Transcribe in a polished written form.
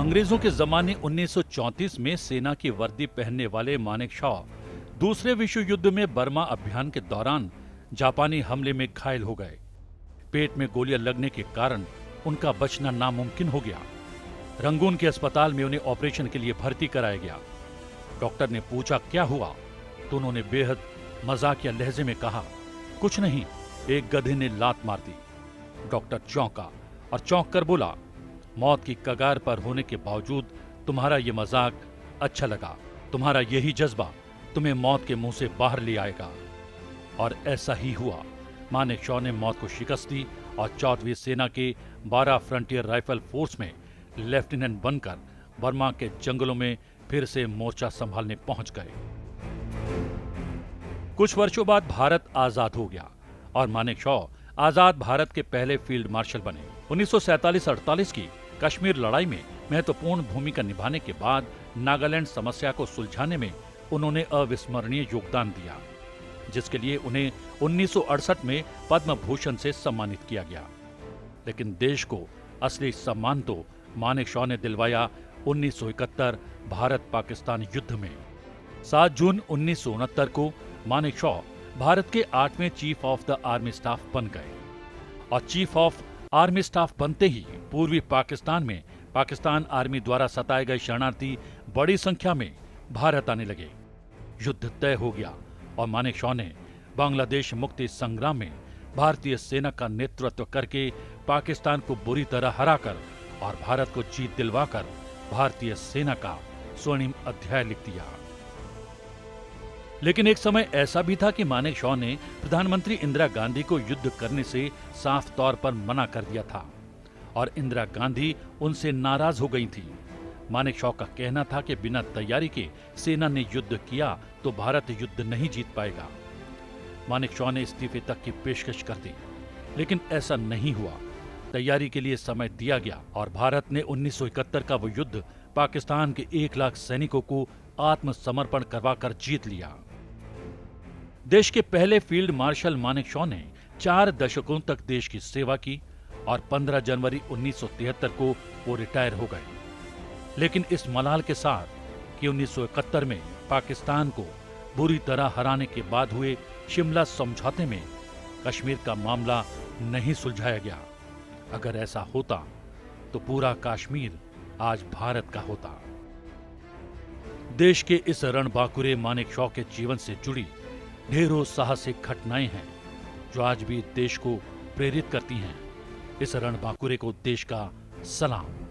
अंग्रेजों के जमाने 1934 में सेना की वर्दी पहनने वाले मानेकशॉ दूसरे विश्व युद्ध में बर्मा अभियान के दौरान जापानी हमले में घायल हो गए। पेट में गोलियां लगने के कारण उनका बचना नामुमकिन हो गया। रंगून के अस्पताल में उन्हें ऑपरेशन के लिए भर्ती कराया गया। डॉक्टर ने पूछा क्या हुआ, तो उन्होंने बेहद मजाकिया लहजे में कहा, कुछ नहीं, एक गधे ने लात मार दी। डॉक्टर चौंका और चौंक कर बोला, मौत की कगार पर होने के बावजूद तुम्हारा ये मजाक अच्छा लगा। तुम्हारा यही जज्बा तुम्हें मौत के मुंह से बाहर ले आएगा। और ऐसा ही हुआ। मानेकशॉ ने मौत को शिकस्त दी और 14वीं सेना के 12 फ्रंटियर राइफल फोर्स में लेफ्टिनेंट बनकर बर्मा के जंगलों में फिर से मोर्चा संभालने पहुंच गए। कुछ वर्षों बाद भारत आजाद हो गया और मानेकशॉ आजाद भारत के पहले फील्ड मार्शल बने। 1947-48 की कश्मीर लड़ाई में महत्वपूर्ण भूमिका निभाने के बाद नागालैंड समस्या को सुलझाने में उन्होंने अविस्मरणीय योगदान दिया, जिसके लिए उन्हें 1968 में पद्म भूषण से सम्मानित किया गया। लेकिन देश को असली सम्मान तो मानेकशॉ ने दिलवाया 1971 भारत पाकिस्तान युद्ध में। 7 जून 1969 को मानेकशॉ भारत के 8वें chief of the army staff बन गए और चीफ ऑफ आर्मी स्टाफ बनते ही पूर्वी पाकिस्तान में पाकिस्तान आर्मी द्वारा सताए गए शरणार्थी बड़ी संख्या में भारत आने लगे। युद्ध तय हो गया और मानेकशॉ ने बांग्लादेश मुक्ति संग्राम में भारतीय सेना का नेतृत्व करके पाकिस्तान को बुरी तरह हराकर और भारत को जीत दिलवाकर भारतीय सेना का स्वर्णिम अध्याय लिख दिया। लेकिन एक समय ऐसा भी था कि मानेकशॉ ने प्रधानमंत्री इंदिरा गांधी को युद्ध करने से साफ तौर पर मना कर दिया था और इंदिरा गांधी उनसे नाराज हो गई थी। मानेकशॉ का कहना था कि बिना तैयारी के सेना ने युद्ध किया तो भारत युद्ध नहीं जीत पाएगा। मानेकशॉ ने इस्तीफे तक की पेशकश कर दी, लेकिन ऐसा नहीं हुआ। तैयारी के लिए समय दिया गया और भारत ने 1971 का वो युद्ध पाकिस्तान के 1 लाख सैनिकों को आत्मसमर्पण करवाकर जीत लिया। देश के पहले फील्ड मार्शल मानेकशॉ ने 4 दशकों तक देश की सेवा की और 15 जनवरी 1973 को वो रिटायर हो गए। लेकिन इस मलाल के साथ कि 1971 में पाकिस्तान को बुरी तरह हराने के बाद हुए शिमला समझौते में कश्मीर का मामला नहीं सुलझाया गया। अगर ऐसा होता तो पूरा कश्मीर आज भारत का होता। देश के इस रणबांकुरे मानेकशॉ के जीवन से जुड़ी ढेरों साहसिक घटनाएं हैं जो आज भी देश को प्रेरित करती हैं। इस रणबांकुरे को देश का सलाम।